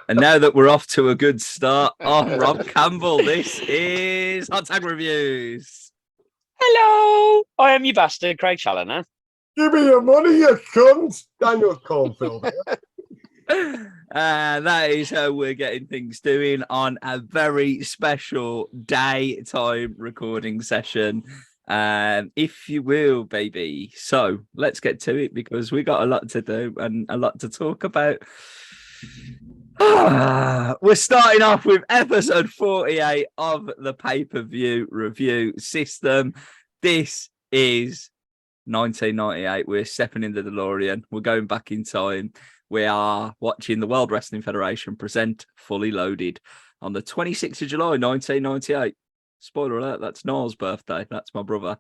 And now that we're off to a good start, I'm Rob Campbell. This is Hot Tag Reviews. Hello, I am your bastard, Craig Challoner. Give me your money, you cunt! Daniel Cornfield. That is how we're getting things doing on a very special daytime recording session. If you will, baby. So let's get to it because we got a lot to do and a lot to talk about. We're starting off with episode 48 of the pay-per-view review system. This is 1998. We're stepping in the DeLorean. We're going back in time. We are watching the World Wrestling Federation present Fully Loaded on the 26th of July, 1998. Spoiler alert, that's Noel's birthday. That's my brother.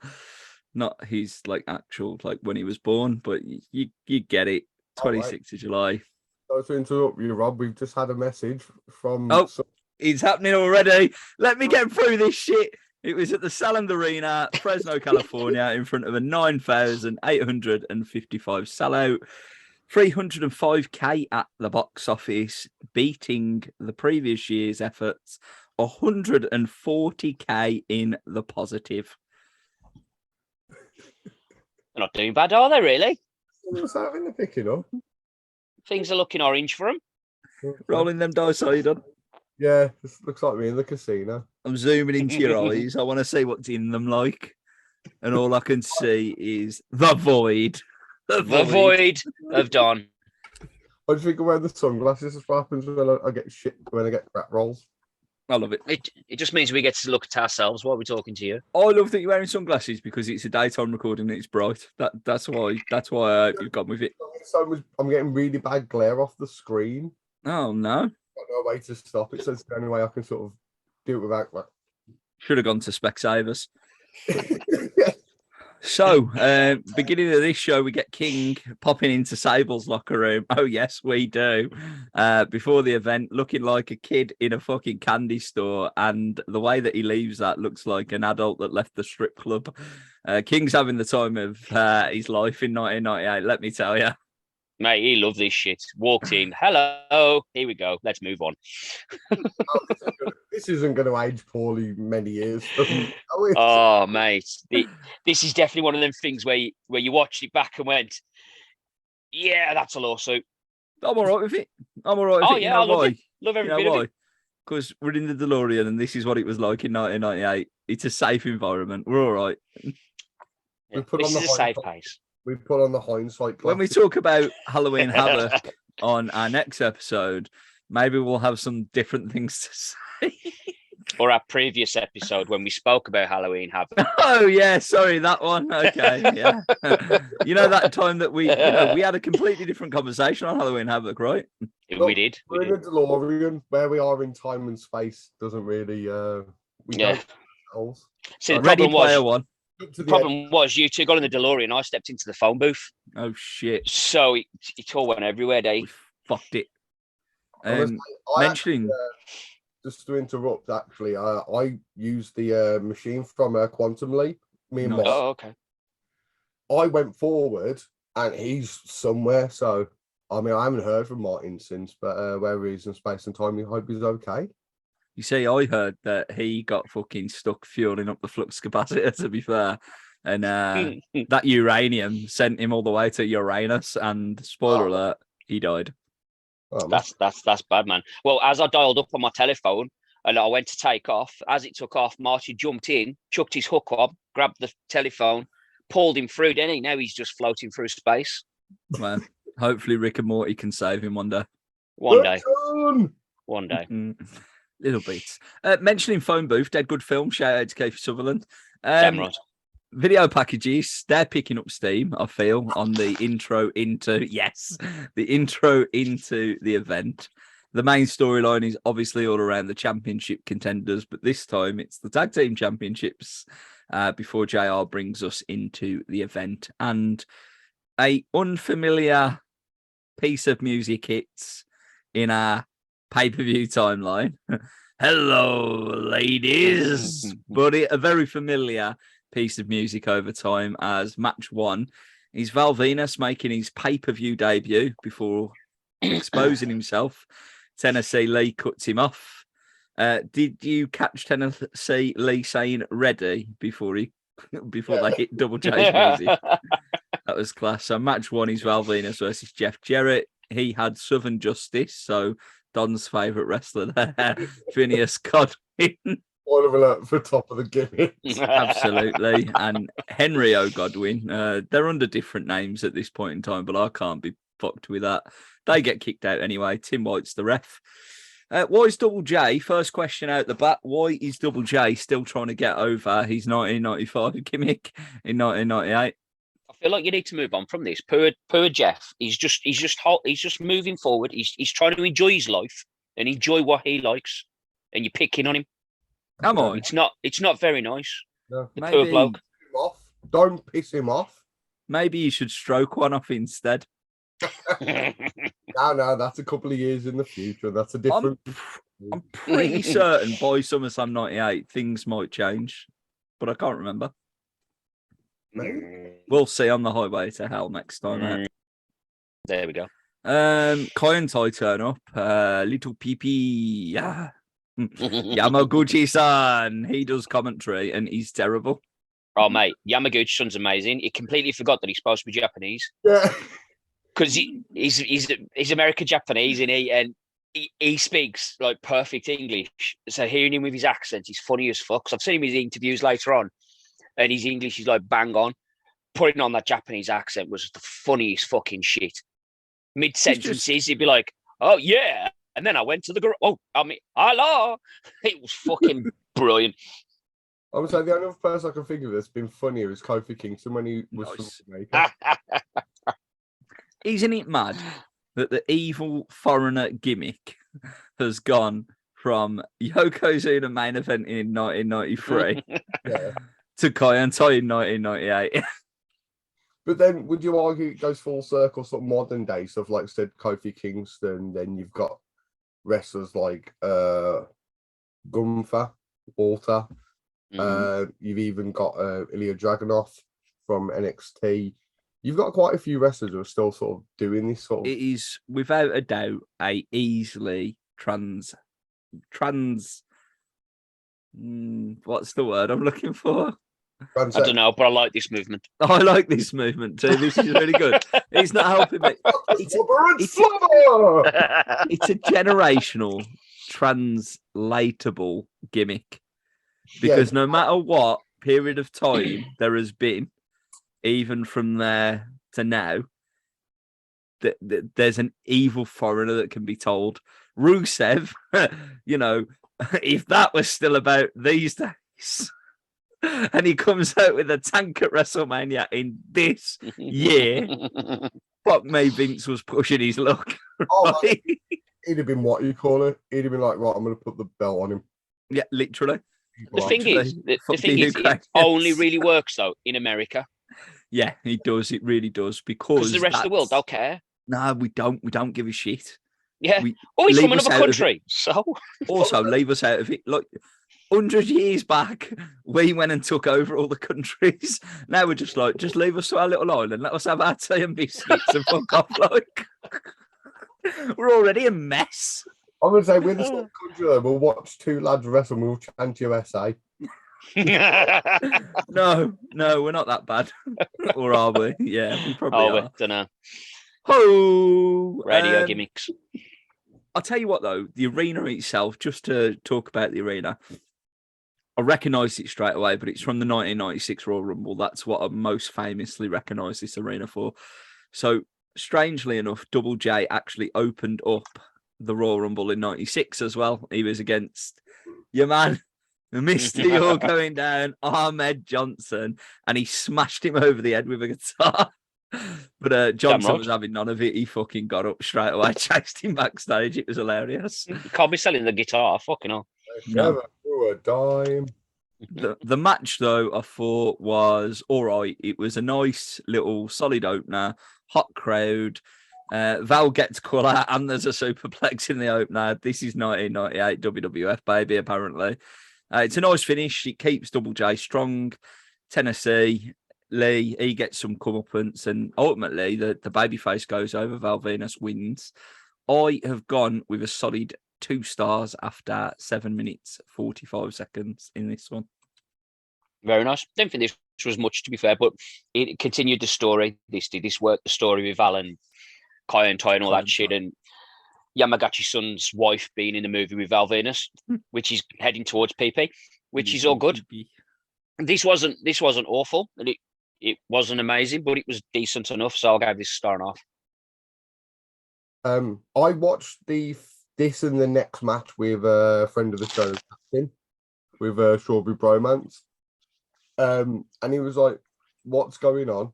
Not his actual when he was born, but you get it. 26th of July. Sorry to interrupt you, Rob. We've just had a message from... It's happening already. Let me get through this shit. It was at the Salem Arena, Fresno, California, in front of a 9,855 sellout. 305k at the box office, beating the previous year's efforts. 140k in the positive. They're not doing bad, are they, really? What's happening? They're picking up. Things are looking orange for them. Rolling them dice, are you done? Yeah, this looks like me in the casino. I'm zooming into your eyes. I want to see what's in them like. And all I can see is the void. The void of Don. I just think I wear the sunglasses. That's what happens when I get shit, when I get rat rolls. I love it. It just means we get to look at ourselves while we're talking to you. I love that you're wearing sunglasses because it's a daytime recording and it's bright. That's why you've gone with it. So I'm getting really bad glare off the screen. Oh no. I've got no way to stop it, so it's the only way I can sort of do it without Should have gone to Specsavers. So, beginning of this show, we get King popping into Sable's locker room. Oh, yes, we do. Before the event, looking like a kid in a fucking candy store. And the way that he leaves that looks like an adult that left the strip club. King's having the time of his life in 1998, let me tell you. Mate, he loved this shit. Walked in. Hello. Here we go. Let's move on. This isn't going to age poorly many years. Oh, mate. This is definitely one of them things where you watched it back and went, yeah, that's a lawsuit. I'm all right with it. I'm all right with it. Yeah, I love it. Love every bit of it. Because we're in the DeLorean and this is what it was like in 1998. It's a safe environment. We're all right. Yeah, this is a safe place. We put on the hindsight glasses. When we talk about Halloween Havoc on our next episode, maybe we'll have some different things to say. Or our previous episode when we spoke about Halloween Havoc. Oh, yeah. Sorry, that one. Okay, yeah. You know that time that we had a completely different conversation on Halloween Havoc, right? We did. We're in a DeLorean. Where we are in time and space doesn't really... Yeah. So Ready Player One. The problem was you two got in the DeLorean. I stepped into the phone booth. Oh shit! So it all went everywhere, Dave. We fucked it. Mentioning, just to interrupt, actually, I used the machine from Quantum Leap. Me and Mark. Oh, okay. I went forward, and he's somewhere. So I mean, I haven't heard from Martin since, but wherever he's in space and time, I hope he's okay. You see, I heard that he got fucking stuck fueling up the flux capacitor, to be fair. And that uranium sent him all the way to Uranus. And spoiler alert, he died. Oh, that's bad, man. Well, as I dialed up on my telephone and I went to take off, as it took off, Marty jumped in, chucked his hook up, grabbed the telephone, pulled him through, didn't he? Now he's just floating through space. Man, hopefully Rick and Morty can save him one day. One day. Little beats. Mentioning phone booth, dead good film. Shout out to Keith Sutherland. Video packages, they're picking up steam, I feel, on the intro into the event. The main storyline is obviously all around the championship contenders, but this time it's the tag team championships before JR brings us into the event. And a unfamiliar piece of music hits in our pay-per-view timeline. Hello, ladies. But a very familiar piece of music over time as match one is Val Venus making his pay-per-view debut before exposing himself Tennessee Lee cuts him off. Did you catch Tennessee Lee saying ready before they hit Double J's music? That was class. So match 1 is Val Venus versus Jeff Jarrett. He had Southern Justice, so Don's favourite wrestler there, Phineas Godwin. Spoiler alert for top of the gimmick. Absolutely. And Henry O. Godwin. They're under different names at this point in time, but I can't be fucked with that. They get kicked out anyway. Tim White's the ref. Why is Double J, first question out the bat, why is Double J still trying to get over his 1995 gimmick in 1998? I feel like you need to move on from this. Poor Jeff. He's just moving forward. He's trying to enjoy his life and enjoy what he likes. And you're picking on him. Come on. It's not very nice. No. The poor bloke. Don't piss him off. Maybe you should stroke one off instead. No, that's a couple of years in the future. That's a different. I'm pretty certain by SummerSlam 98 things might change, but I can't remember. We'll see on the highway to hell next time. There we go. Kai and Tai turn up. Little PP, yeah. Yamaguchi-san, he does commentary and he's terrible. Oh mate, Yamaguchi-san's amazing. He completely forgot that he's supposed to be Japanese. Yeah. Because he's American Japanese, and he speaks like perfect English. So hearing him with his accent, he's funny as fuck. 'Cause I've seen him in his interviews later on, and his English is like bang on. Putting on that Japanese accent was the funniest fucking shit. Mid sentences, he'd be like, "Oh yeah," and then I went to the hello. It was fucking brilliant. I would say the only other person I can think of that's been funnier is Kofi Kingston when he was from Jamaica. Isn't it mad that the evil foreigner gimmick has gone from Yokozuna main event in 1993 to Kai and Tai in 1998? But then would you argue it goes full circle, sort of modern day stuff, like I said, Kofi Kingston, then you've got wrestlers like Gunther, Walter, you've even got Ilya Dragunov from NXT. You've got quite a few wrestlers who are still sort of doing this sort of... It is, without a doubt, a easily what's the word I'm looking for? I don't know, but I like this movement. I like this movement too. This is really good. It's not helping me. It's a generational, translatable gimmick. Because no matter what period of time there has been, even from there to now, there's an evil foreigner that can be told. Rusev, if that was still about these days, and he comes out with a tank at WrestleMania in this year, fuck me, Vince was pushing his luck. Right? He'd have been what you call it. He'd have been like, right, I'm going to put the belt on him. Yeah, literally. The thing is, it only really works though in America. Yeah, it does. It really does. Because the rest of the world don't care. No, we don't. We don't give a shit. Yeah. He's from another country. So also leave us out of it. Like 100 years back, we went and took over all the countries. Now we're just like, just leave us to our little island. Let us have our tea and biscuits and fuck off. Like we're already a mess. I'm going to say, we're the sort of country though, we'll watch two lads wrestle and we'll chant USA. No, we're not that bad. Or are we? Yeah, we probably are. I don't know. Oh, radio gimmicks. I'll tell you what, though, the arena itself, just to talk about the arena, I recognised it straight away, but it's from the 1996 Royal Rumble. That's what I most famously recognise this arena for. So, strangely enough, Double J actually opened up the Royal Rumble in 96 as well. He was against your man, Mr. You're going down, Ahmed Johnson, and he smashed him over the head with a guitar. But Johnson was having none of it. He fucking got up straight away, chased him backstage. It was hilarious. You can't be selling the guitar, fucking hell. Never threw a dime. The match, though, I thought was all right. It was a nice little solid opener, hot crowd. Val gets caught out and there's a superplex in the opener. This is 1998 WWF, baby, apparently. It's a nice finish. It keeps Double J strong. Tennessee, Lee, he gets some comeuppance, and ultimately the babyface goes over. Val Venus wins. I have gone with a solid 2 stars after 7 minutes 45 seconds in this one. Very nice. Don't think this was much, to be fair, but it continued the story. This worked the story with Alan, Kai and Tai and all that shit, and Yamagachi-san's wife being in the movie with Val Venus, which is heading towards PP, which is all good. This wasn't awful, and it wasn't amazing, but it was decent enough. So I'll give this a star and a half. I watched this and the next match with a friend of the show, Captain, with Strawberry Bromance. And he was like, "What's going on?"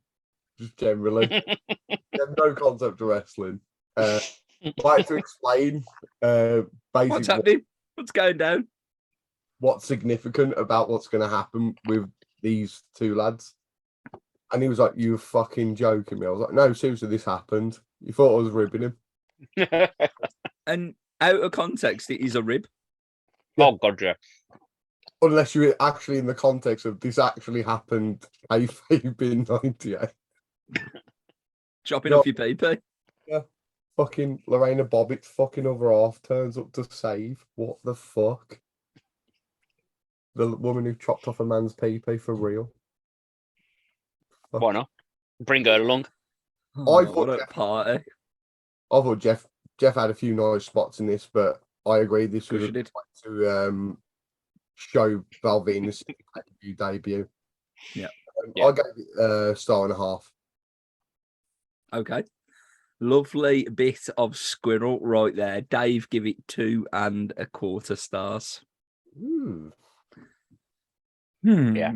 Just generally, he had no concept of wrestling. Like to explain, basically, What's happening? What's going down? What's significant about what's going to happen with these two lads. And he was like, "You're fucking joking me." I was like, "No, seriously, this happened." You thought I was ribbing him. And out of context, it is a rib. Oh, God, yeah. Unless you're actually in the context of this actually happened, kayfabe in 98. Chopping off your PP. Yeah. Fucking Lorena Bobbitt's fucking other half turns up to save. What the fuck? The woman who chopped off a man's PP for real. Fuck. Why not? Bring her along. Oh, what a party. I thought Jeff had a few nice spots in this, but I agree this was a way to show Val Venus' debut. Yeah. I gave it a star and a half. Okay. Lovely bit of squirrel right there. Dave, give it 2.25 stars. Yeah.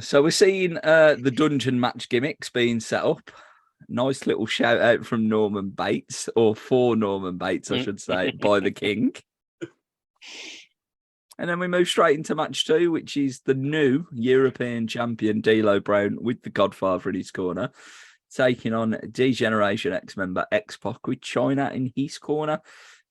So we're seeing the dungeon match gimmicks being set up. Nice little shout out from Norman Bates, or for Norman Bates, I should say, by the King. And then we move straight into match 2, which is the new European champion, D'Lo Brown, with the Godfather in his corner, taking on D-Generation X member X-Pac with China in his corner.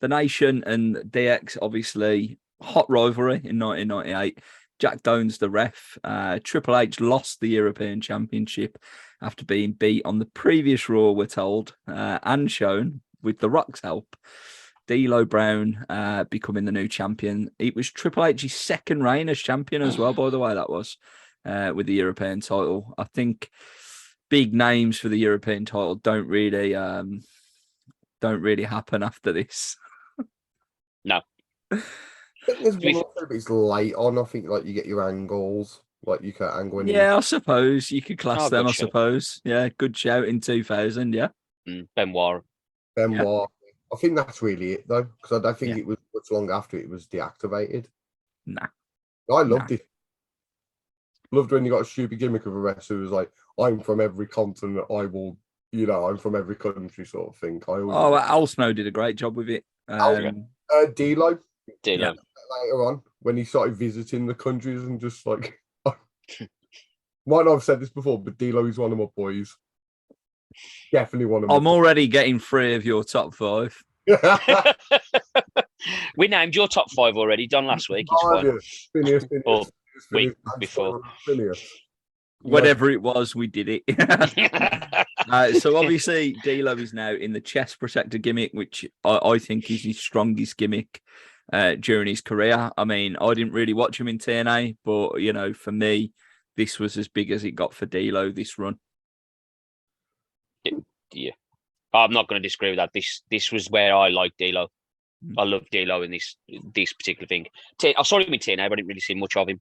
The Nation and DX, obviously, hot rivalry in 1998. Jack Doan's the ref. Triple H lost the European Championship after being beat on the previous Raw, we're told, and shown with The Rock's help. D'Lo Brown becoming the new champion. It was Triple H's second reign as champion as well, by the way, that was, with the European title. I think big names for the European title don't really happen after this. No. I think there's one or two bits late on. I think like you get your angles, like you can angle. Yeah, I suppose you could class them. I suppose. Yeah, good shout in 2000. Yeah, Benoit. Yeah. I think that's really it though, because I don't think it was much long after it was deactivated. Nah, I loved it. Loved when you got a stupid gimmick of a wrestler who was like, "I'm from every continent. I will, I'm from every country," sort of thing. Al Snow did a great job with it. D'Lo. Yeah. Later on, when he started visiting the countries and just like, might not have said this before, but D'Lo is one of my boys. Definitely one of. I'm already getting 3 of your top 5. We named your top 5 already, done last week. It's fine. Phineas, or week before. Whatever it was, we did it. So obviously, D'Lo is now in the chest protector gimmick, which I think is his strongest gimmick during his career. I mean, I didn't really watch him in TNA, but for me, this was as big as it got for D'Lo this run. Yeah, I'm not going to disagree with that. This was where I like D'Lo. I love D'Lo in this particular thing. I saw him in TNA, but I didn't really see much of him.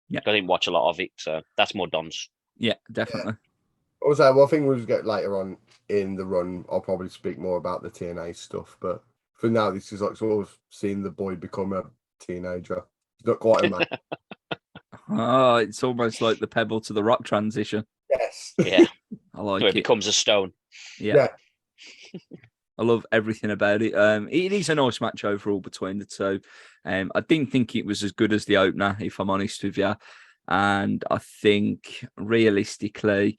Yeah, I didn't watch a lot of it, so that's more Don's. Yeah, definitely. Yeah. Also, I think we'll get later on in the run. I'll probably speak more about the TNA stuff, but for now, this is like sort of seeing the boy become a teenager. He's not quite a man. Oh, it's almost like the Pebble to the Rock transition. Yes. Yeah. I like so it becomes a stone. Yeah. I love everything about it. It is a nice match overall between the two. I didn't think it was as good as the opener, if I'm honest with you. And I think realistically,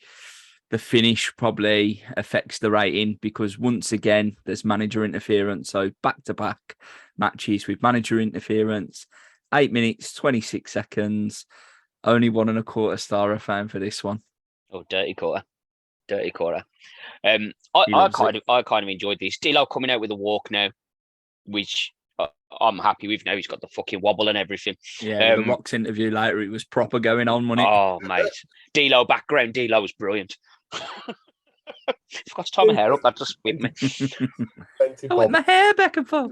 the finish probably affects the rating because once again, there's manager interference. So back-to-back matches with manager interference. 8 minutes, 26 seconds. Only 1.25 star I found for this one. Oh, dirty quarter. I kind of enjoyed this. D'Lo coming out with a walk now. which I'm happy with now. He's got the fucking wobble and everything. Yeah, the Rock's interview later, it was proper going on, wasn't it? Oh, mate. D-Lo background. D-Lo was brilliant. If I got to tie my hair up, that just whipped me. I whip my hair back and forth.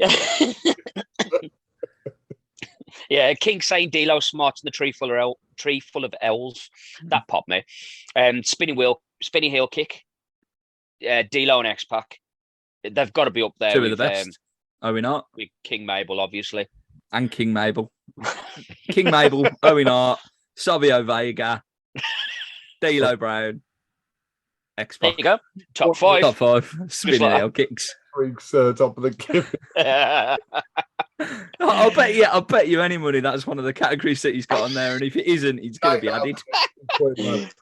Yeah, King saying D-Lo smart in the tree full of L's. That popped me. Spinning heel kick. D-Lo and X-Pac. They've got to be up there. Two of the best. Are we not? With King Mabel, obviously. And King Mabel. King Mabel, Owen Hart, Savio Vega, D-Lo Brown, X-Pac. There you go. Top five. Top five. Spinning heel kicks. Top of the game. I'll bet you any money that's one of the categories that he's got on there, and if it isn't, it's going to be added.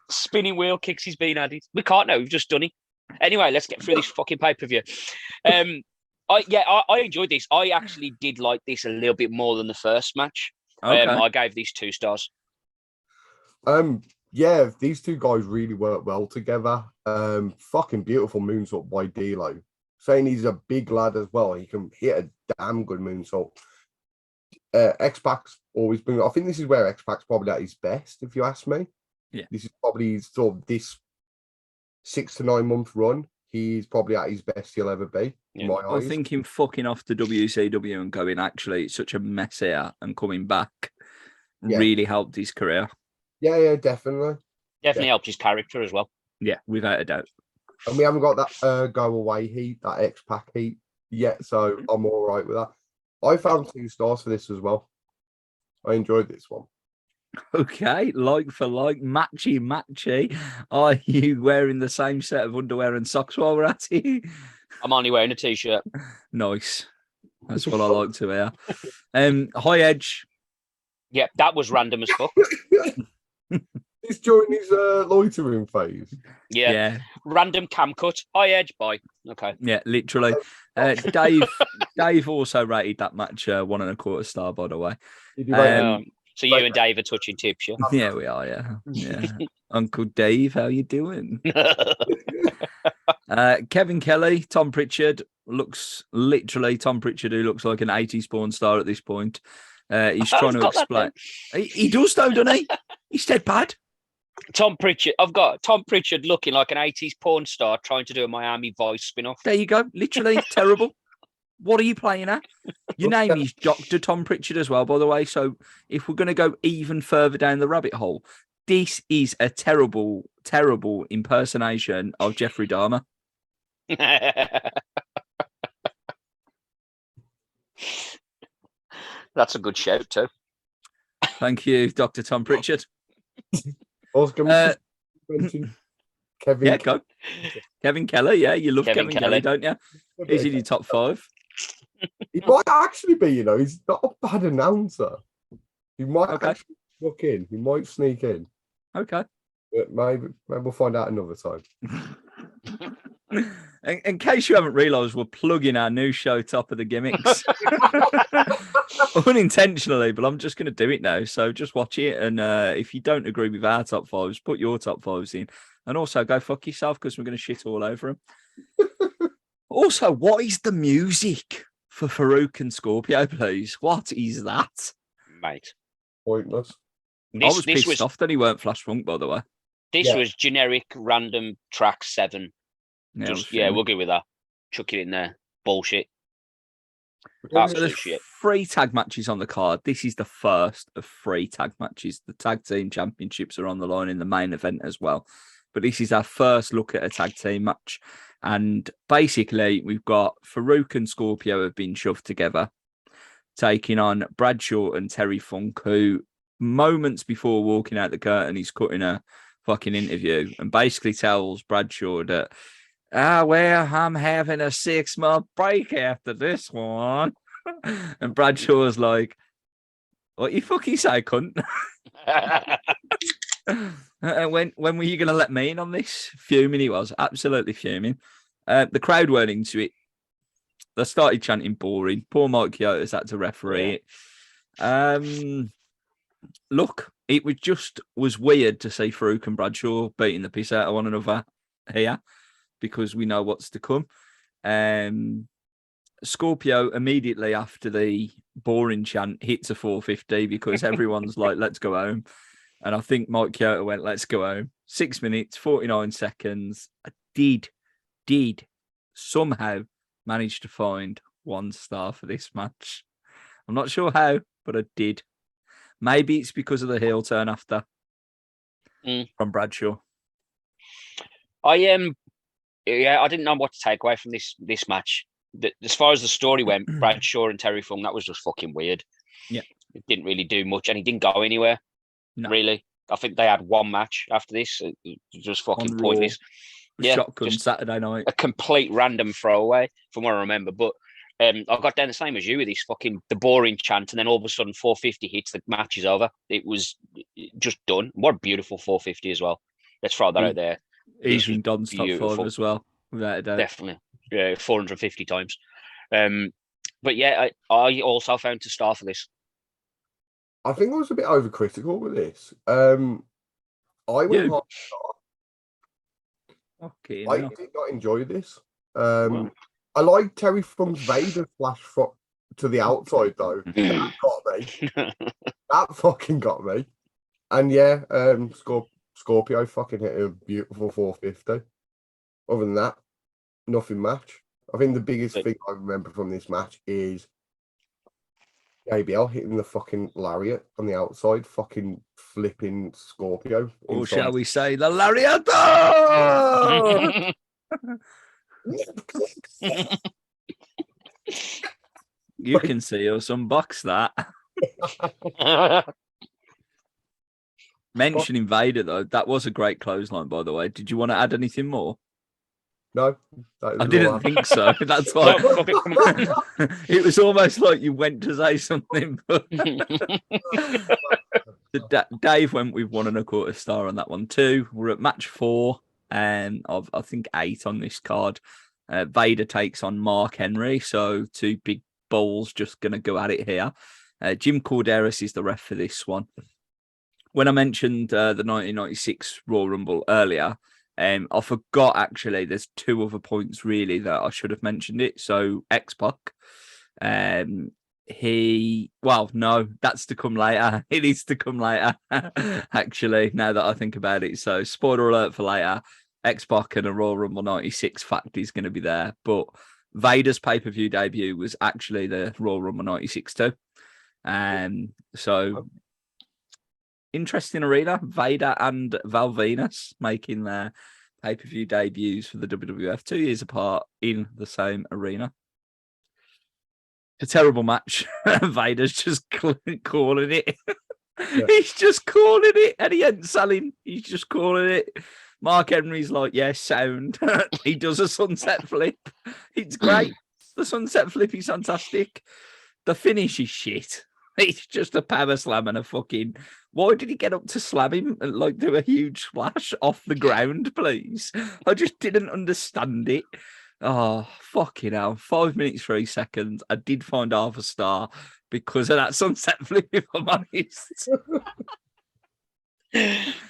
Spinning wheel kicks, he's been added. We can't know. We've just done it. Anyway, let's get through this fucking pay-per-view. I enjoyed this. I actually did like this a little bit more than the first match. Okay. I gave these 2 stars. Yeah, these two guys really work well together. Fucking beautiful moonsault by D-Lo. Saying he's a big lad as well. He can hit a damn good moonsault. X-Pac's always been. I think this is where X-Pac's probably at his best, if you ask me. Yeah. This is probably sort of this 6 to 9 month run. He's probably at his best he'll ever be. In my eyes. I think him fucking off to WCW and going, actually, it's such a mess here, and coming back really helped his career. Yeah, definitely. Definitely helped his character as well. Yeah, without a doubt. And we haven't got that go away heat, that X-Pac heat yet, so I'm all right with that. I found 2 stars for this as well. I enjoyed this one. Okay, like for like, matchy. Are you wearing the same set of underwear and socks while we're at it? I'm only wearing a t-shirt. Nice. That's what I like to hear. High Edge. Yeah, that was random as fuck. He's during his loitering phase. Yeah. Random cam cut. High Edge, bye. Okay. Yeah, literally. Dave also rated that match 1.25 star, by the way. So you and Dave are touching tips, yeah? Yeah, we are, yeah. Uncle Dave, how you doing? Kevin Kelly, Tom Pritchard, looks literally Tom Pritchard, who looks like an 80s porn star at this point. He's trying to explain. He does, though, doesn't he? He's dead bad. Tom Pritchard. I've got Tom Pritchard looking like an 80s porn star trying to do a Miami Vice spin-off. There you go. Literally terrible. What are you playing at? Your name is Dr. Tom Pritchard as well, by the way. So if we're going to go even further down the rabbit hole, this is a terrible, terrible impersonation of Jeffrey Dahmer. That's a good shout, too. Thank you, Dr. Tom Pritchard. I was going to mention Kevin. Yeah, go. Kevin Keller, yeah. You love Kevin Kelly, don't you? He's in your top 5. He might actually be, he's not a bad announcer. He might actually look in. He might sneak in. Okay. But maybe we'll find out another time. In case you haven't realised, we're plugging our new show, Top of the Gimmicks. Unintentionally, but I'm just going to do it now. So just watch it. And if you don't agree with our top 5s, put your top 5s in. And also go fuck yourself, because we're going to shit all over them. Also, what is the music for Farouk and Scorpio, please? What is that? Mate. Pointless. I was pissed off that he weren't Flash Funk, by the way. This was generic random track 7. Yeah, we'll go with that. Chuck it in there. Bullshit. Absolute shit. 3 tag matches on the card. This is the first of 3 tag matches. The tag team championships are on the line in the main event as well. But this is our first look at a tag team match. And basically, we've got Farouk and Scorpio have been shoved together, taking on Bradshaw and Terry Funk, who moments before walking out the curtain, he's cutting a fucking interview and basically tells Bradshaw that, I'm having a 6-month break after this one. And Bradshaw's like, what you fucking say, cunt? When were you going to let me in on this? Fuming he was, absolutely fuming. The crowd weren't into it. They started chanting boring. Poor Mike Chioda's had to referee it. Look, it was weird to see Farouk and Bradshaw beating the piss out of one another here, because we know what's to come. Scorpio immediately after the boring chant hits a 450 because everyone's like, let's go home. And I think Mike Kyoto went, let's go home. 6 minutes, 49 seconds. I did somehow manage to find 1 star for this match. I'm not sure how, but I did. Maybe it's because of the heel turn after from Bradshaw. I didn't know what to take away from this match. As far as the story went, Bradshaw and Terry Funk, that was just fucking weird. Yeah. It didn't really do much, and he didn't go anywhere. No. Really. I think they had 1 match after this. It was just fucking pointless. Yeah, shotgun Saturday night. A complete random throwaway, from what I remember. But I got down the same as you with this the boring chant, and then all of a sudden 450 hits, the match is over. It was just done. What a beautiful 450 as well. Let's throw that out there. Easy Don's top 5 as well, without a doubt. Definitely. Yeah, 450 times. But yeah, I also found 2 star for this. I think I was a bit overcritical with this. I went half star. Okay, I did not enjoy this. I like Terry Funk's Vader flash to the outside though. That got me. That fucking got me. And yeah, Scorpio fucking hit a beautiful 450. Other than that, nothing match. I think the biggest thing I remember from this match is JBL hitting the fucking lariat on the outside, fucking flipping Scorpio. Or shall we say the lariat? You can see us unbox that. Mentioning Vader, though, that was a great clothesline, by the way. Did you want to add anything more? No, I didn't think so. That's why it was almost like you went to say something. But Dave went with 1 1/4 star on that one too. We're at match 4 of I think 8 on this card. Vader takes on Mark Henry, so 2 big bulls just going to go at it here. Jim Corderas is the ref for this one. When I mentioned the 1996 Royal Rumble earlier, I forgot actually. There's 2 other points really that I should have mentioned it. So X-Pac, no, that's to come later. It is to come later, actually. Now that I think about it, so spoiler alert for later. X-Pac and a Royal Rumble 96 fact is going to be there, but Vader's pay-per-view debut was actually the Royal Rumble 96 too. So interesting arena. Vader and Val Venus making their pay-per-view debuts for the WWF 2 years apart in the same arena. A terrible match. Vader's just calling it. Yeah. He's just calling it, and he ain't selling. He's just calling it. Mark Henry's like, yeah, sound. He does a sunset flip. It's great. The sunset flip is fantastic. The finish is shit. It's just a power slam and a fucking... Why did he get up to slam him and like do a huge splash off the ground, please? I just didn't understand it. Oh, fucking hell. 5 minutes, 3 seconds. I did find half a star because of that sunset flip, if I'm honest.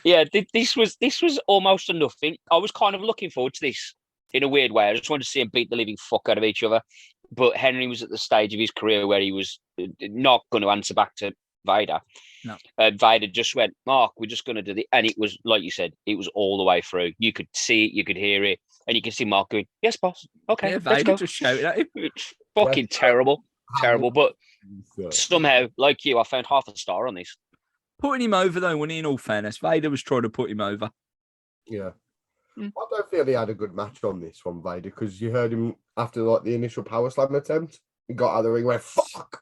Yeah, this was almost a nothing. I was kind of looking forward to this in a weird way. I just wanted to see them beat the living fuck out of each other. But Henry was at the stage of his career where he was not going to answer back to Vader. No. Vader just went, Mark, we're just going to do the... And it was, like you said, it was all the way through. You could see it, you could hear it, and you can see Mark going, yes, boss. Okay, yeah, let's go. Just shouting at him. It's fucking terrible. Terrible. But somehow, like you, I found half a star on this. Putting him over, though, when in all fairness, Vader was trying to put him over. Yeah. I don't feel he had a good match on this one, Vader, because you heard him after like the initial power slam attempt. He got out of the ring and went, fuck!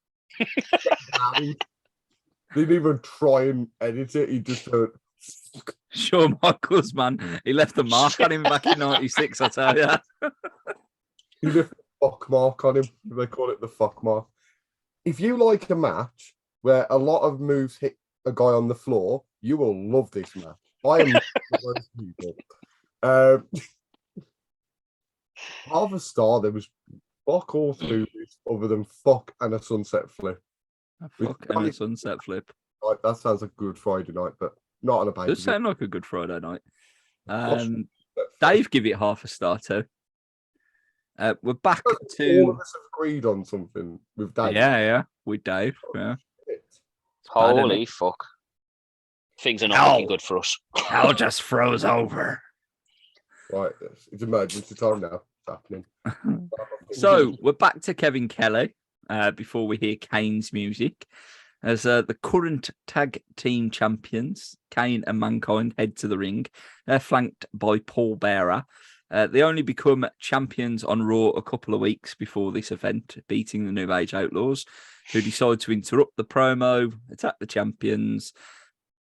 Didn't even try and edit it. He just heard, fuck. Shawn Michaels, man. He left a mark on him back in 96, I tell you. He left a fuck mark on him. They call it the fuck mark. If you like a match where a lot of moves hit a guy on the floor, you will love this match. I am one of those people. Half a star, there was fuck all through this other than fuck and a sunset flip. A fuck and a sunset flip. Like, that sounds like a good Friday night, but not on a pay-per-view. Does sound like a good Friday night. Dave give it half a star too. We're back All to of us have agreed on something with Dave. yeah, with Dave. Yeah. It's bad, Holy innit? fuck. Things are not looking Hell. good for us. Hell just froze over. Right, it's emergency time now. It's happening. So we're back to Kevin Kelly before we hear Kane's music. As the current tag team champions, Kane and Mankind, head to the ring. They're flanked by Paul Bearer. They only become champions on Raw a couple of weeks before this event, beating the New Age Outlaws, who decide to interrupt the promo, attack the champions.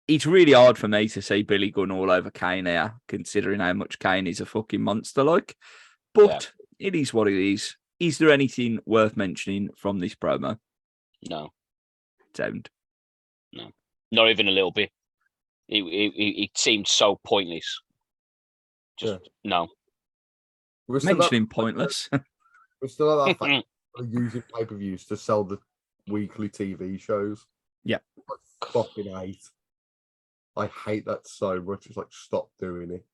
It's really hard for me to see Billy Gunn all over Kane here, considering how much Kane is a fucking monster like. But it is what it is. Is there anything worth mentioning from this promo? No. Don't. No. Not even a little bit. It seemed so pointless. No. We're still Mentioning pointless. We're still at that fact of using pay-per-views to sell the weekly TV shows. Yeah. I fucking hate. I hate that so much. It's like, stop doing it.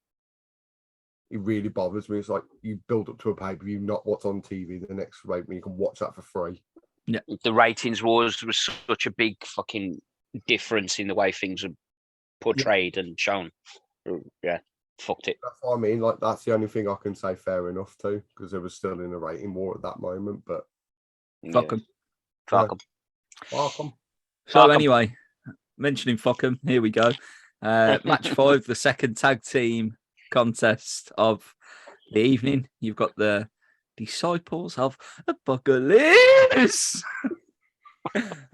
It really bothers me. It's like you build up to a pay-per-view, not what's on TV the next week, when you can watch that for free. Yeah. The ratings was such a big fucking difference in the way things are portrayed and shown. Yeah, fucked it. That's what I mean. Like, that's the only thing I can say fair enough to, because they were still in a rating war at that moment. But Fuck them. Fuck them. Fuck them. So anyway, mentioning fuck 'em, here we go. Match 5, the second tag team contest of the evening. You've got the Disciples of Apocalypse.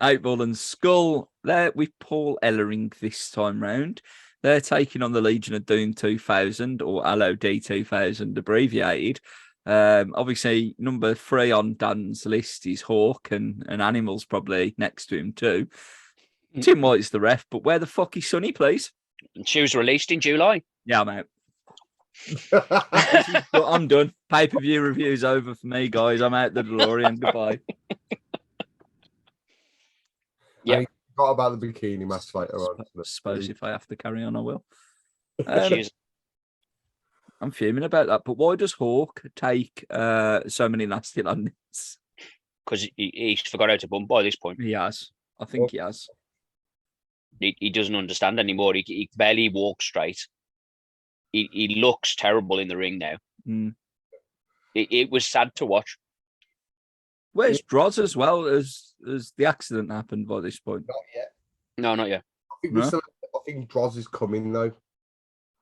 8-Ball and Skull there with Paul Ellering this time round. They're taking on the Legion of Doom 2000, or LOD 2000 abbreviated. Obviously, number 3 on Dan's list is Hawk, and Animal's probably next to him too. Tim White's the ref, but where the fuck is Sonny, please? She was released in July. Yeah, I'm out. I'm done. Pay-per-view review's over for me, guys. I'm out the DeLorean. Goodbye. Yeah. Forgot about the bikini match later on. I suppose if I have to carry on, I will. She's- I'm fuming about that. But why does Hawk take so many nasty landings? Because he's forgot how to bump by this point. He has. I think he has. He doesn't understand anymore. He barely walks straight. He looks terrible in the ring now. Mm. It was sad to watch. Where's Droz as well? As the accident happened by this point? Not yet. No, not yet. I think Droz is coming though.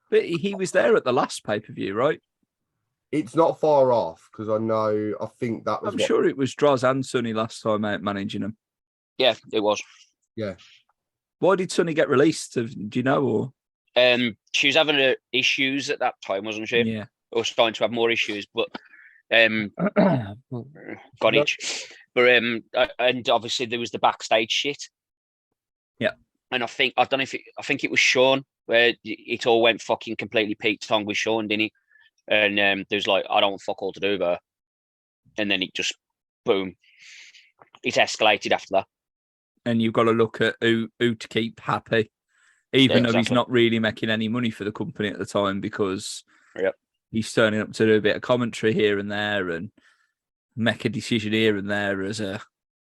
But he was there at the last pay-per-view, right? It's not far off, because I think that was. I'm sure it was Droz and Sonny last time out managing him. Yeah, it was. Yeah. Why did Sonny get released? Do you know? Or she was having issues at that time, wasn't she? Yeah. Or starting to have more issues, but got itch. But and obviously there was the backstage shit. Yeah. And I think it was Sean where it all went fucking completely Pete Tong with Sean, didn't it? And there's like, I don't fuck all to do there. And then it just boom. It escalated after that. And you've got to look at who to keep happy, even though he's not really making any money for the company at the time, because he's turning up to do a bit of commentary here and there and make a decision here and there as a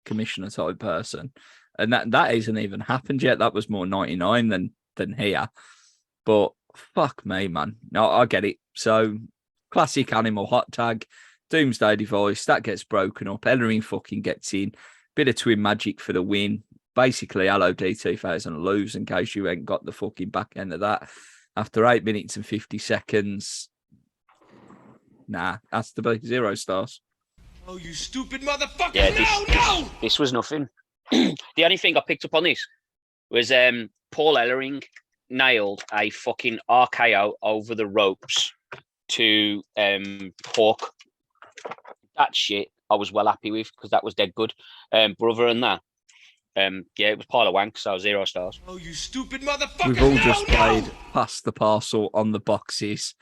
commissioner type person. And that hasn't even happened yet. That was more 99 than here. But fuck me, man. No, I get it. So classic Animal hot tag, Doomsday Device, that gets broken up. Ellering fucking gets in. Bit of twin magic for the win. Basically, LOD 2000 lose, in case you ain't got the fucking back end of that. After 8 minutes and 50 seconds. Nah, has to be 0 stars. Oh, you stupid motherfucker! Yeah, this was nothing. The only thing I picked up on this was Paul Ellering nailed a fucking RKO over the ropes to Hawk. That shit I was well happy with, because that was dead good. Brother and that. Yeah, it was pile of wank, so 0 stars. Oh, you stupid motherfucker! We've all just played past the parcel on the boxes.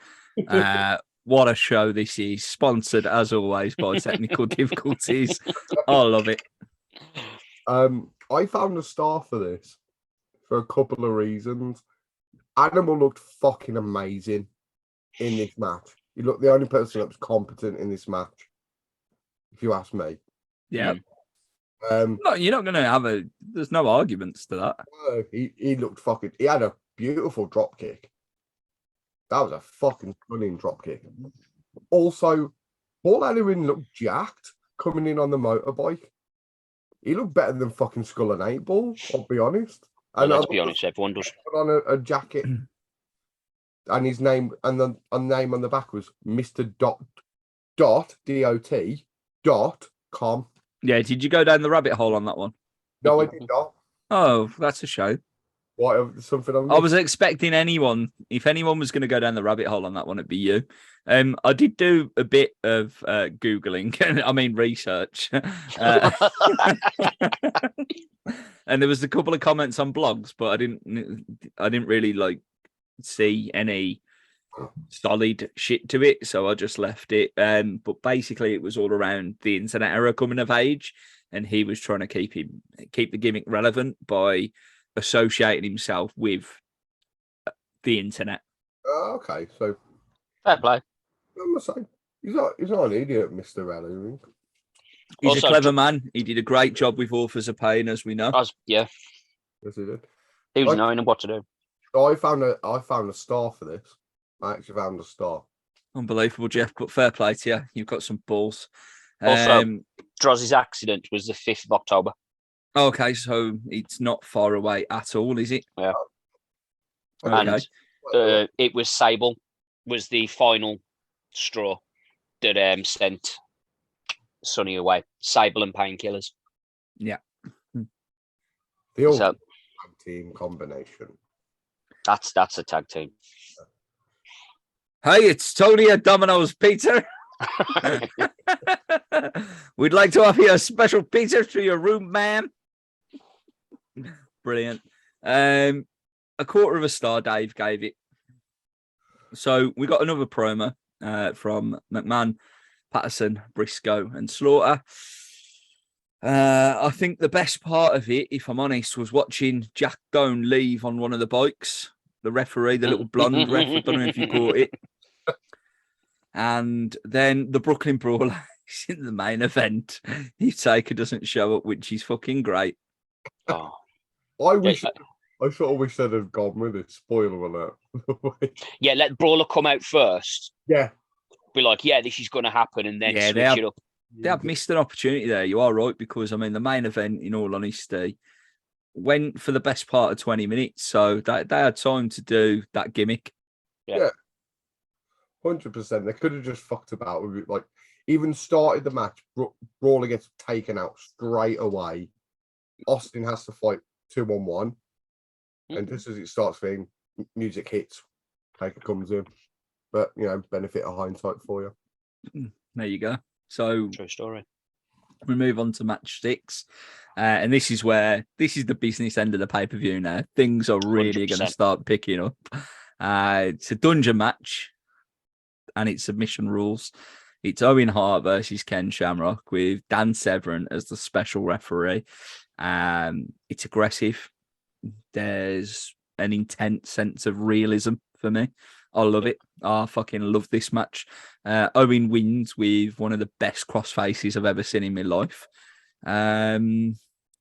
What a show this is. Sponsored, as always, by Technical Difficulties. I love it. I found a star for this for a couple of reasons. Animal looked fucking amazing in this match. He looked the only person that was competent in this match. if you ask me. Yeah. Mm. No, you're not going to have a. There's no arguments to that. He looked fucking. He had a beautiful drop kick. That was a fucking stunning drop kick. Also, Paul Ellering looked jacked coming in on the motorbike. He looked better than fucking Skull and 8 Ball, I'll be honest. Well, And let's be honest, everyone does. put on a jacket, and his name and the name on the back was Mr. .com. Yeah, did you go down the rabbit hole on that one? No, I did not. Oh, that's a show. What, something I was expecting anyone, if anyone was going to go down the rabbit hole on that one, it'd be you. I did do a bit of Googling, I mean research. And there was a couple of comments on blogs, but I didn't really like see any solid shit to it, so I just left it. But basically it was all around the internet era coming of age, and he was trying to keep the gimmick relevant by associating himself with the internet. Okay, so Fair play. I'm saying he's not an idiot, Mr. Ellering. He's Also, a clever man. He did a great job with Authors of Pain, as we know. Yeah, Yes, he did. he was I- knowing what to do. I found a star for this. I actually found a star. Unbelievable, Jeff, but fair play to you. You've got some balls. Also, Droz's accident was the 5th of October. Okay, so it's not far away at all, is it? Yeah. Okay. And it was Sable was the final straw that sent Sonny away. Sable and Painkillers. Yeah. The old So tag team combination. that's a tag team. Hey, it's Tony at Domino's Pizza. We'd like to offer you a special pizza to your room, ma'am. Brilliant. A quarter of a star, Dave gave it. So we got another promo from McMahon, Patterson, Briscoe, and Slaughter. I think the best part of it, if I'm honest, was watching Jack Doan leave on one of the bikes. The referee, the little blonde ref, I don't know if you caught it. And then the Brooklyn Brawler is in the main event. Heath Taker doesn't show up, which is fucking great. Oh. I sort of wish they'd have gone with it. Spoiler alert. Yeah, let Brawler come out first. Yeah. Be like, yeah, this is going to happen, and then switch it up. They have missed an opportunity there. You are right, because I mean the main event, in all honesty, went for the best part of 20 minutes, so they had time to do that gimmick. Yeah. 100%. They could have just fucked about with it. Like, even started the match, Brawler gets taken out straight away. Austin has to fight 2-on-1, and just as it starts, thing music hits, Taker comes in. But benefit of hindsight for you. There you go. So True story. we move on to match 6. And this is the business end of the pay-per-view now. Things are really going to 100%. start picking up. It's a dungeon match, and it's submission rules. It's Owen Hart versus Ken Shamrock with Dan Severn as the special referee. It's aggressive. There's an intense sense of realism for me. I love it. I fucking love this match. Owen wins with one of the best cross faces I've ever seen in my life. And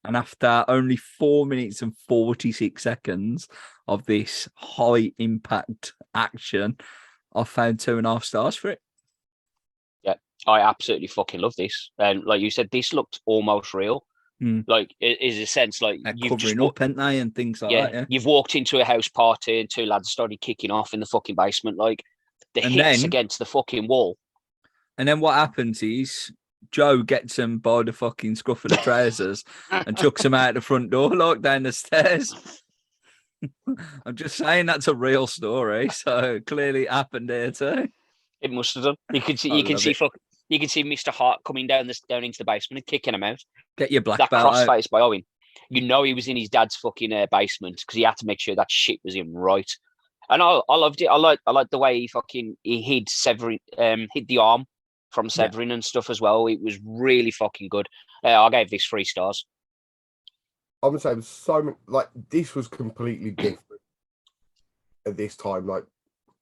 after only 4 minutes and 46 seconds of this high impact action, I found 2.5 stars for it. Yeah, I absolutely fucking love this. And like you said, this looked almost real. Like, it is a sense like you've covering just up, ain't they, and things like that. Yeah. You've walked into a house party and 2 lads started kicking off in the fucking basement. Like, the And hits then- against the fucking wall. And then what happens is Joe gets him by the fucking scruff of the trousers and chucks him out the front door, like down the stairs. I'm just saying that's a real story, so clearly it happened here too. It must have done. You can see, I love you can see Mr. Hart coming down into the basement and kicking him out. Get your black That belt out. crossface by Owen. You know he was in his dad's fucking basement because he had to make sure that shit was in right. And I loved it. I like the way he hid Severin, hid the arm from Severin and stuff as well. It was really fucking good. I gave this 3 stars. I'm gonna say so many, like, this was completely different at this time. Like,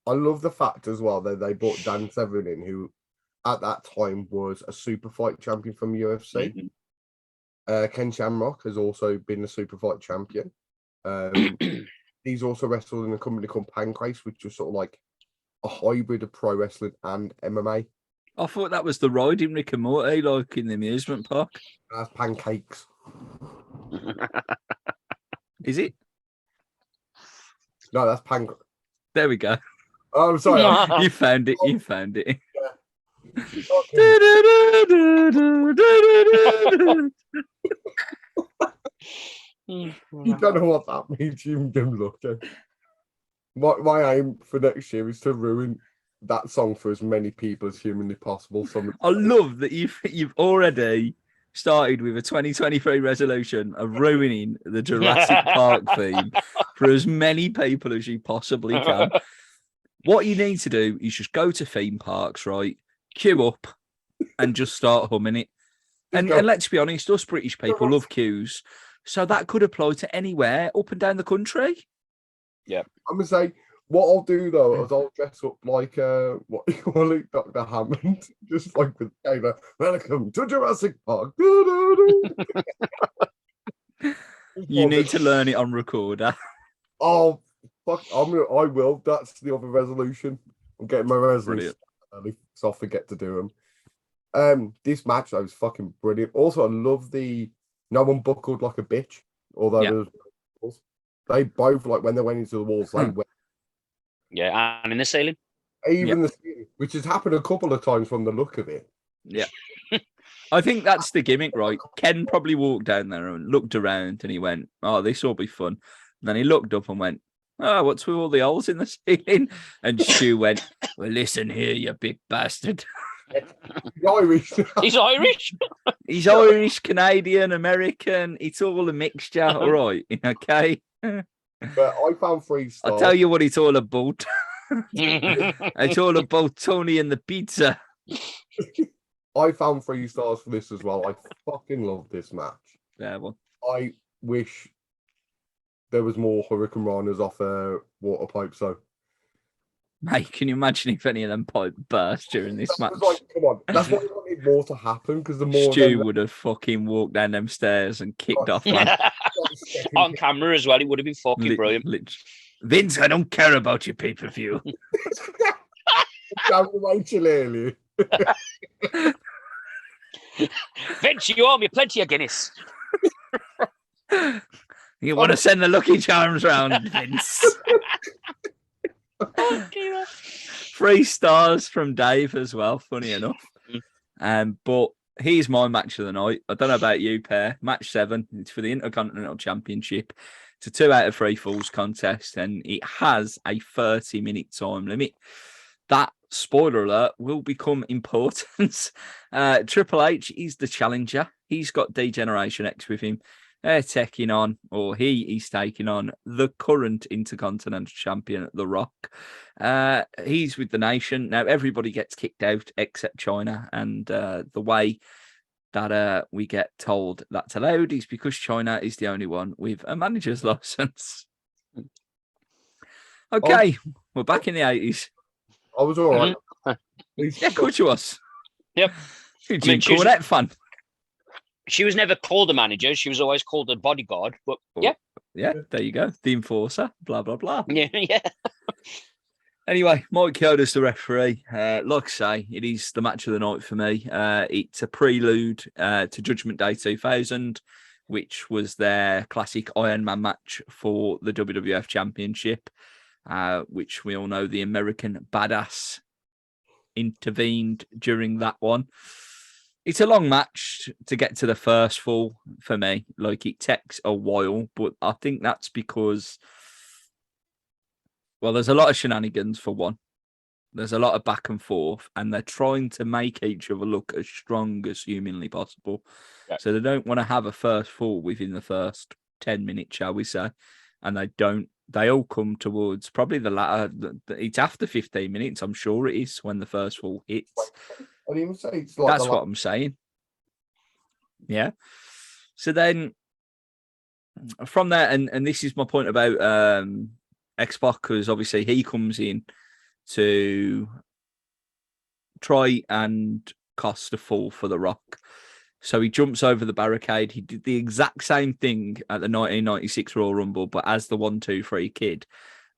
I love the fact as well that they brought Dan Severn in, who at that time was a super fight champion from UFC. Ken Shamrock has also been a super fight champion. He's also wrestled in a company called Pancrase, which was sort of like a hybrid of pro wrestling and MMA. I thought that was the ride in Rick and Morty, like in the amusement park. That's Pancakes. Is it? No, that's Pancrase. There we go. Oh, I'm sorry. You found it. You found it. You don't know what that means. You can look at. My aim for next year is to ruin that song for as many people as humanly possible. I love that you've already started with a 2023 resolution of ruining the Jurassic Park theme for as many people as you possibly can. What you need to do is just go to theme parks, right? Queue up and just start humming it. And let's be honest, us British people love queues. So that could apply to anywhere up and down the country. Yeah. I'm going to say, what I'll do though is I'll dress up like what you call it, Dr. Hammond, just like with Taylor. Welcome to Jurassic Park. You need to learn it on recorder. Oh fuck! I will. That's the other resolution. I'm getting my resolution early, so I forget to do them. This match though was fucking brilliant. Also, I love the no one buckled like a bitch. Although they both like when they went into the walls, they went. Yeah, and in the ceiling. Even the ceiling, which has happened a couple of times from the look of it. Yeah. I think that's the gimmick, right? Ken probably walked down there and looked around and he went, oh, this will be fun. And then he looked up and went, oh, what's with all the holes in the ceiling? And Stu went, well, listen here, you big bastard. He's Irish. He's Irish? He's Irish, Canadian, American. It's all a mixture, all right? Okay? But I found 3 stars. I'll tell you what it's all about. It's all about Tony and the pizza. I found 3 stars for this as well. I fucking love this match. Yeah, well. I wish there was more Hurricane Ranas off a water pipe. So, mate, can you imagine if any of them pipe burst during this match? Like, come on, that's why I wanted more to happen because the more Stu would have fucking walked down them stairs and kicked off, man. On camera as well, it would have been fucking brilliant. Vince, I don't care about your pay-per-view. Vince, you owe me plenty of Guinness. You want to send the Lucky Charms round, Vince? 3 stars from Dave as well, funny enough. But here's my match of the night. I don't know about you, Pear. Match 7. It's for the Intercontinental Championship. It's a 2 out of 3 falls contest, and it has a 30-minute time limit. That, spoiler alert, will become important. Triple H is the challenger. He's got D-Generation X with him. They're taking on, or he is taking on, the current Intercontinental Champion, The Rock. He's with the Nation. Now, everybody gets kicked out except China, and the way that we get told that's allowed is because China is the only one with a manager's license. Okay, we're back in the 80s. I was all right. Yeah, of course you was. Yep. You're a Jim Cornette fan. She was never called a manager. She was always called a bodyguard. But yeah. Yeah, there you go. The enforcer, blah, blah, blah. Yeah. Anyway, Mike Yoda's the referee. Like I say, it is the match of the night for me. It's a prelude to Judgment Day 2000, which was their classic Iron Man match for the WWF Championship, which we all know the American Badass intervened during that one. It's a long match to get to the first fall for me. Like, it takes a while, but I think that's because, well, there's a lot of shenanigans for one. There's a lot of back and forth, and they're trying to make each other look as strong as humanly possible. Yeah. So they don't want to have a first fall within the first 10 minutes, shall we say. And they don't. They all come towards probably the latter. It's after 15 minutes, I'm sure it is, when the first fall hits. I didn't even say it's like that's what I'm saying. Yeah. So then from there, and this is my point about X-Pac, because obviously he comes in to try and cost a fall for The Rock. So he jumps over the barricade. He did the exact same thing at the 1996 Royal Rumble, but as the 1-2-3 kid.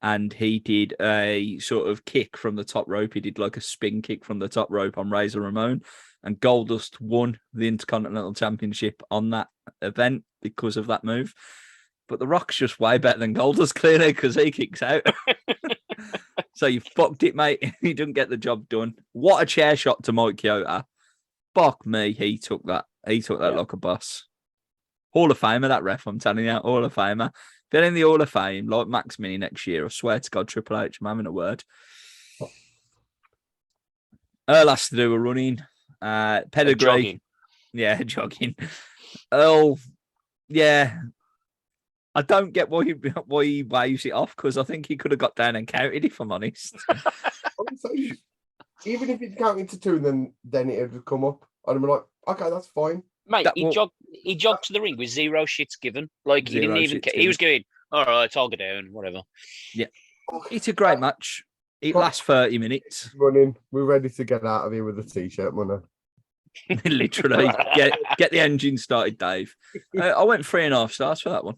And he did a sort of kick from the top rope. He did like a spin kick from the top rope on Razor Ramon. And Goldust won the Intercontinental Championship on that event because of that move. But The Rock's just way better than Goldust, clearly, because he kicks out. So you fucked it, mate. He didn't get the job done. What a chair shot to Mike Chioda. Fuck me, he took that. He took that like a boss. Hall of Famer, that ref, I'm telling you. Hall of Famer. Get in the Hall of Fame, like Max Mini next year. I swear to God, Triple H, I'm having a word. Earl has to do a running. Pedigree. Jogging. Yeah, jogging. Earl, yeah. I don't get why he waves it off, because I think he could have got down and counted, if I'm honest. Even if he'd counted to 2, then it would come up. I'd be like, okay, that's fine. Mate, he jogged to the ring with zero shits given. Like, he didn't even care. He was going, all right, I'll go down, whatever. Yeah. It's a great match. It lasts 30 minutes. Running. We're ready to get out of here with a T-shirt, money. Literally. Get the engine started, Dave. I went 3.5 stars for that one.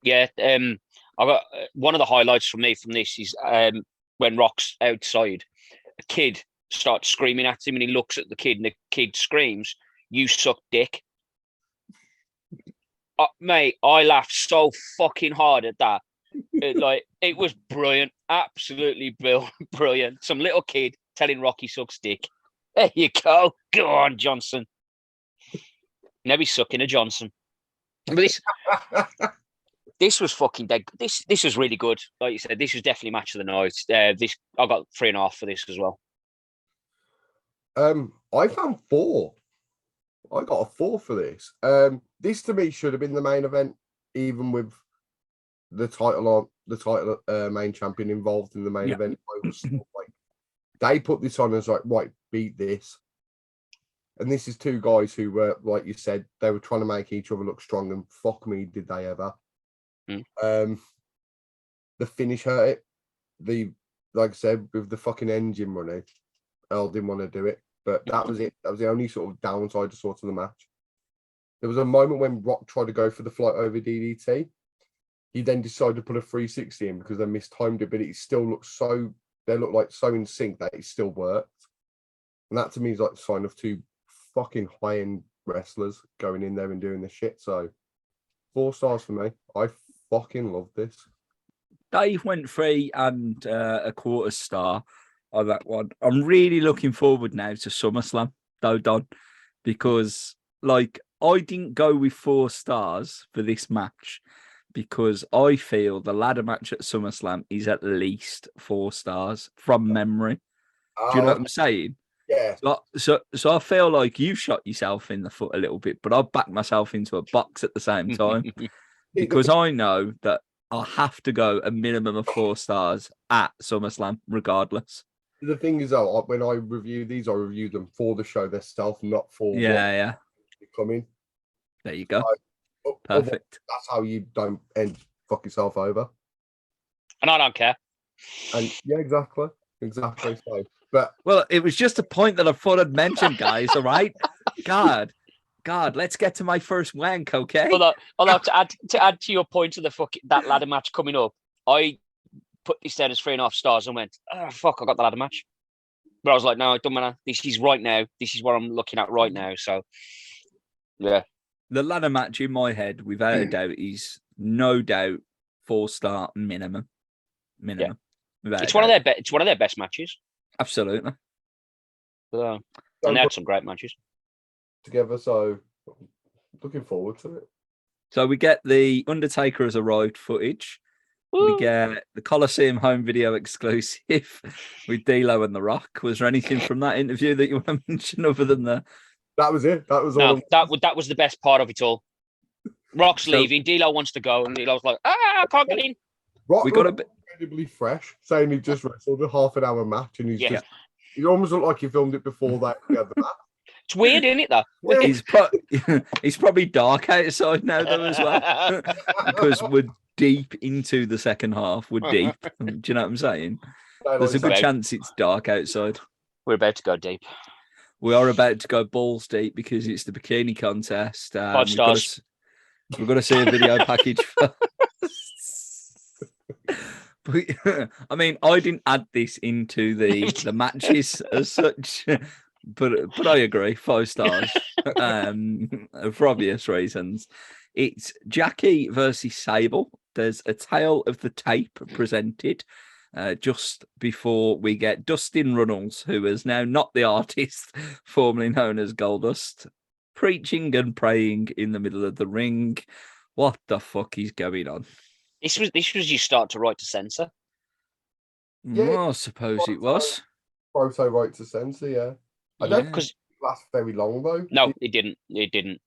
Yeah. I got one of the highlights for me from this is when Rock's outside, a kid starts screaming at him, and he looks at the kid, and the kid screams, "You suck dick." Mate, I laughed so fucking hard at that. It was brilliant, absolutely brilliant. Some little kid telling Rocky sucks dick. There you go. Go on, Johnson. Now he's sucking a Johnson. But this was fucking dead. This was really good. Like you said, this was definitely match of the night. I got 3.5 for this as well. I found 4. I got a 4 for this. This to me should have been the main event, even with the title main champion involved in the main event. I was like, they put this on as like, right, beat this. And this is 2 guys who were, like you said, they were trying to make each other look strong, and fuck me, did they ever. The finish hurt it. Like I said, with the fucking engine running, Earl didn't want to do it. But that was it. That was the only sort of downside I saw to the match. There was a moment when Rock tried to go for the flight over DDT. He then decided to put a 360 in because they mistimed it, but it still looked they looked like so in sync that it still worked. And that to me is like a sign of 2 fucking high-end wrestlers going in there and doing the shit. So 4 stars for me. I fucking love this. Dave went 3.25 star on that one. I'm really looking forward now to SummerSlam, though, Don, because like I didn't go with 4 stars for this match because I feel the ladder match at SummerSlam is at least 4 stars from memory. Do you know what I'm saying? Yeah. So I feel like you shot yourself in the foot a little bit, but I've backed myself into a box at the same time because I know that I'll have to go a minimum of 4 stars at SummerSlam, regardless. The thing is, though, when I review these, I review them for the show themselves, not for coming. There you go. Perfect. That's how you don't fuck yourself over. And I don't care. And yeah, exactly. So, but well, it was just a point that I thought I'd mention, guys. All right. God, let's get to my first wank, okay? Although to add to your point of that ladder match coming up, I put this down as 3.5 stars and went, oh fuck, I got the ladder match. But I was like, no, it doesn't matter. This is right now. This is what I'm looking at right now. So yeah. The ladder match in my head, without a doubt, is no doubt 4-star minimum. Yeah. It's one of their best matches. Absolutely. And they had some great matches together. So looking forward to it. So we get the Undertaker has arrived footage. Woo. We get the Coliseum home video exclusive with D'Lo and The Rock. Was there anything from that interview that you want to mention other than the? That was it. That was all. That was the best part of it all. Rock's leaving. D'Lo wants to go, and D'Lo's like, I can't get in. Rock got incredibly fresh, saying he just wrestled a half-an-hour match, and he almost looked like he filmed it before that. The match. It's weird, isn't it, though? He's probably dark outside now, though, as well, because we're deep into the second half. We're deep. Do you know what I'm saying? There's a good chance it's dark outside. We're about to go deep. We are about to go balls deep because it's the bikini contest. 5 stars. We've got to see a video package first. But, I mean, I didn't add this into the matches as such, but I agree, 5 stars for obvious reasons. It's Jackie versus Sable. There's a tale of the tape presented just before we get Dustin Runnels, who is now not the artist formerly known as Goldust, preaching and praying in the middle of the ring. What the fuck is going on? This was your start to right to censor. Yeah. Well, I suppose it was. Photo right to censor, yeah. I don't Because think it lasts very long though. no, it didn't. It didn't.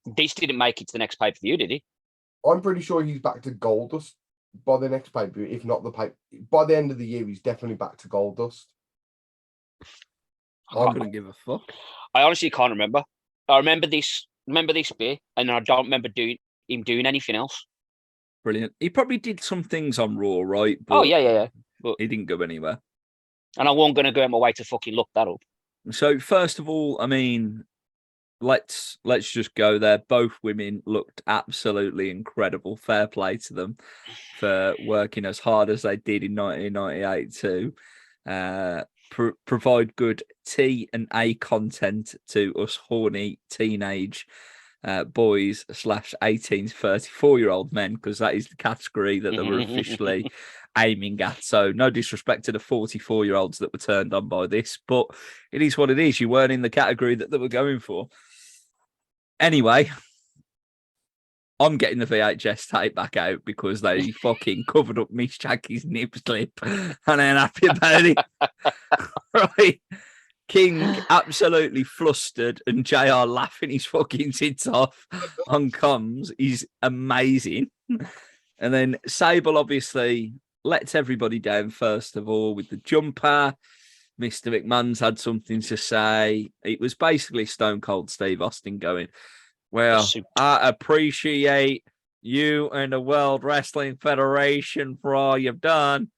This didn't make it to the next pay per view, did he? I'm pretty sure he's back to Goldust by the next pay per view. If not the pay, by the end of the year, he's definitely back to Goldust. I couldn't give a fuck. I honestly can't remember. I remember this bit, and I don't remember him doing anything else. Brilliant. He probably did some things on Raw, right? But Oh yeah. But, he didn't go anywhere. and I wasn't going to go out my way to fucking look that up. So first of all, I mean, let's just go there. Both women looked absolutely incredible. Fair play to them for working as hard as they did in 1998 to provide good T and A content to us horny teenage boys / 18 to 34-year-old men, because that is the category that they were officially aiming at. So no disrespect to the 44-year-olds that were turned on by this, but it is what it is. You weren't in the category that they were going for. Anyway, I'm getting the VHS tape back out because they fucking covered up Miss Jackie's nip slip and I'm happy about it. Right. King absolutely flustered and JR laughing his fucking tits off on comms is amazing. And then Sable obviously lets everybody down, first of all, with the jumper. Mr. McMahon's had something to say. It was basically Stone Cold Steve Austin going, well, I appreciate you and the World Wrestling Federation for all you've done,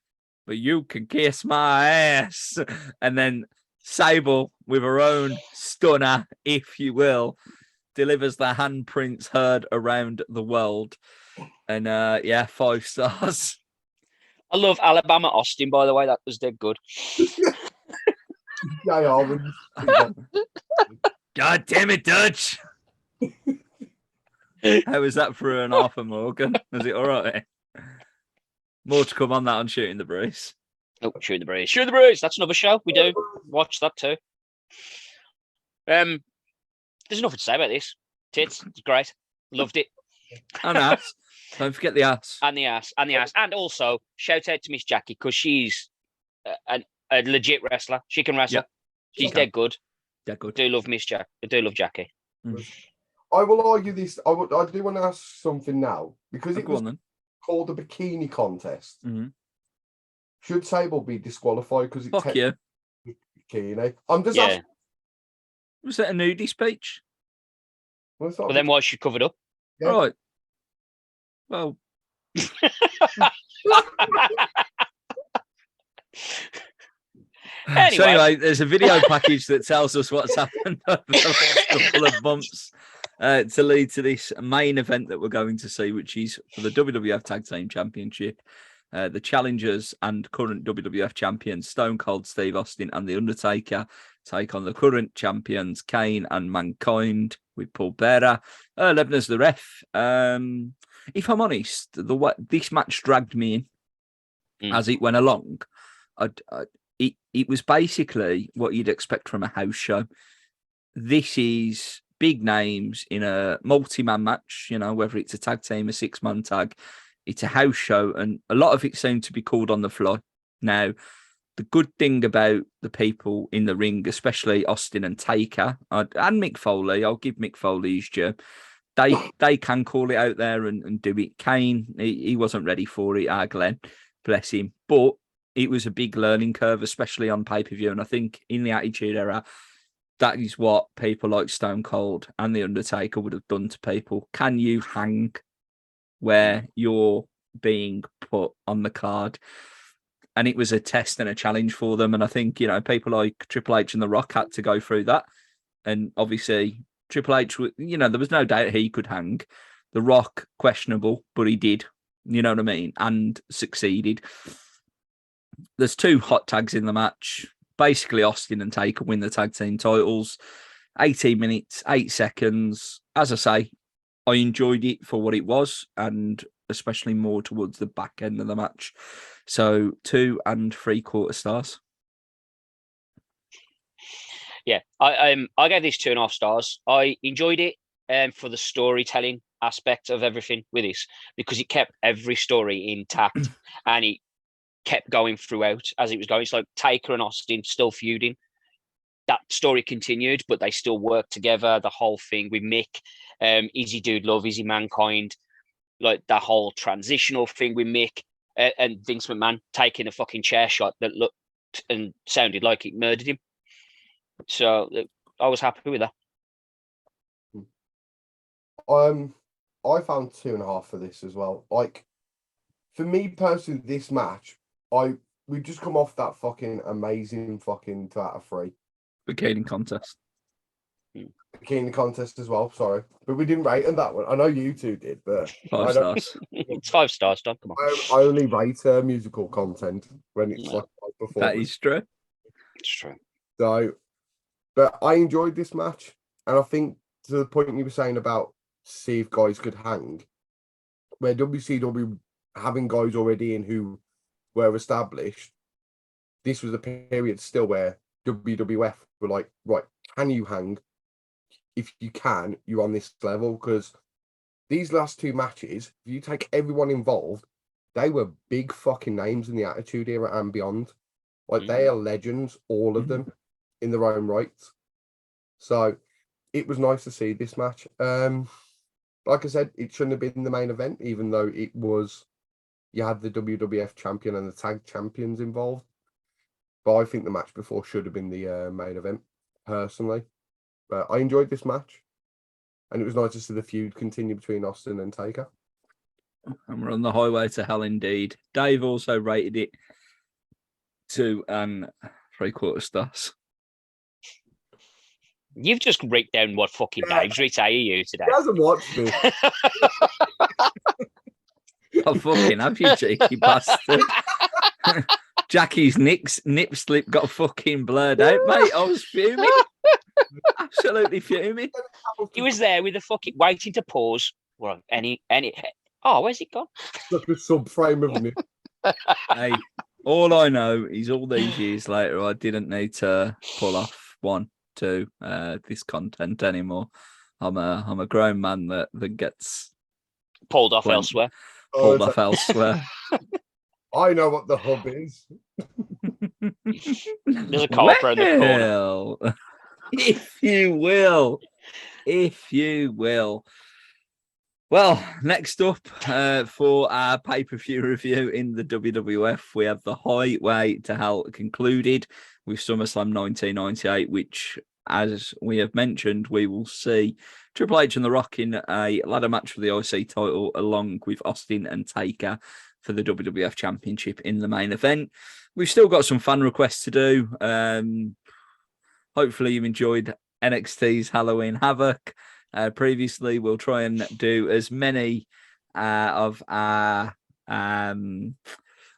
but you can kiss my ass. And then Sable, with her own stunner, if you will, delivers the handprints heard around the world. And 5 stars. I love Alabama Austin, by the way. That was dead good. God damn it, Dutch. How was that for an Arthur Morgan? Was it all right? More to come on that on Shooting the Breeze. Oh, Shooting the Breeze. Shooting the Breeze. That's another show. We do watch that too. There's nothing to say about this. Tits. It's great. Loved it. And ass. Don't forget the ass. And the ass. And also, shout out to Miss Jackie, because she's a legit wrestler. She can wrestle. Yep. She's dead good. Dead good. I do love Miss Jack. I do love Jackie. I will argue this. I do want to ask something now, because it was called the bikini contest. Mm-hmm. Should Sable be disqualified because it's bikini? I'm just asking. Was that a nudie speech? Well, then why is she covered up? Yeah. Right. Well. So anyway, there's a video package that tells us what's happened over the last couple of months to lead to this main event that we're going to see, which is for the WWF Tag Team Championship. The challengers and current WWF champions Stone Cold Steve Austin and The Undertaker take on the current champions Kane and Mankind with Paul Bearer. Lebner's the ref. If I'm honest, this match dragged me in as it went along. It was basically what you'd expect from a house show. This is big names in a multi-man match, whether it's a tag team, a 6-man tag. It's a house show, and a lot of it seemed to be called on the fly. Now, the good thing about the people in the ring, especially Austin and Taker, and Mick Foley, I'll give Mick Foley his due. They can call it out there and do it. Kane, he wasn't ready for it. Glenn, bless him. But it was a big learning curve, especially on pay-per-view. And I think in the Attitude Era, that is what people like Stone Cold and The Undertaker would have done to people. Can you hang where you're being put on the card? and it was a test and a challenge for them. And I think, people like Triple H and The Rock had to go through that. And obviously, Triple H, there was no doubt he could hang. The Rock, questionable, but he did. You know what I mean? And succeeded. There's 2 hot tags in the match. Basically, Austin and Taker win the tag team titles. 18 minutes, 8 seconds. As I say, I enjoyed it for what it was, and especially more towards the back end of the match. So 2 3/4 stars. Yeah, I gave this 2.5 stars. I enjoyed it for the storytelling aspect of everything with this, because it kept every story intact and it kept going throughout as it was going. It's like Taker and Austin still feuding. That story continued, but they still worked together. The whole thing with Mick, is he Dude Love, is he Mankind? Like that whole transitional thing with Mick and Vince McMahon taking a fucking chair shot that looked and sounded like it murdered him. So I was happy with that. I found 2.5 for this as well. Like, for me personally, this match, we just come off that fucking amazing fucking 2 out of 3 Bikini contest. bikini contest as well. Sorry, but we didn't rate on that one. I know you 2 did, but 5 stars. It's 5 stars, Tom. Come on. I only rate musical content when it's like performance. That is true. It's true. So, but I enjoyed this match, and I think to the point you were saying about see if guys could hang, where WCW having guys already in who were established, this was a period still where WWF were like, right, can you hang? If you can, you're on this level, because these last 2 matches, if you take everyone involved, they were big fucking names in the Attitude Era and beyond. Like, they are legends, all of them, in their own rights. So it was nice to see this match. Like I said, it shouldn't have been the main event, even though it was. You had the WWF champion and the tag champions involved. But I think the match before should have been the main event, personally. But I enjoyed this match. And it was nice to see the feud continue between Austin and Taker. And we're on the highway to hell indeed. Dave also rated it 2 3/4 stars. You've just written down what fucking Dave's rates are you today. He hasn't watched this. Oh, fucking have you, cheeky bastard. Jackie's nip slip got fucking blurred out, mate. I was fuming. Absolutely fuming. He was there with the fucking waiting to pause. Well, any. Oh, where's it gone? Look at the subframe of Nick. Hey, all I know is all these years later, I didn't need to pull off 1, 2 this content anymore. I'm a grown man that gets Pulled off elsewhere. pulled off elsewhere. I know what the hub is. There's a car around the corner. Well, if you will. Well, next up for our pay-per-view review in the WWF, we have the Highway to Hell concluded with SummerSlam 1998, which, as we have mentioned, we will see Triple H and The Rock in a ladder match for the IC title, along with Austin and Taker for the WWF Championship in the main event. We've still got some fan requests to do. Hopefully you've enjoyed NXT's Halloween Havoc. Previously, we'll try and do as many of our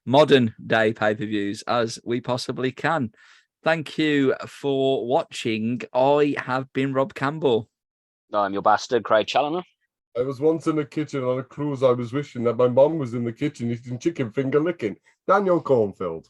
modern day pay-per-views as we possibly can. Thank you for watching. I have been Rob Campbell. I'm your bastard, Craig Challoner. I was once in the kitchen on a cruise. I was wishing that my mum was in the kitchen eating chicken finger licking. Daniel Cornfield.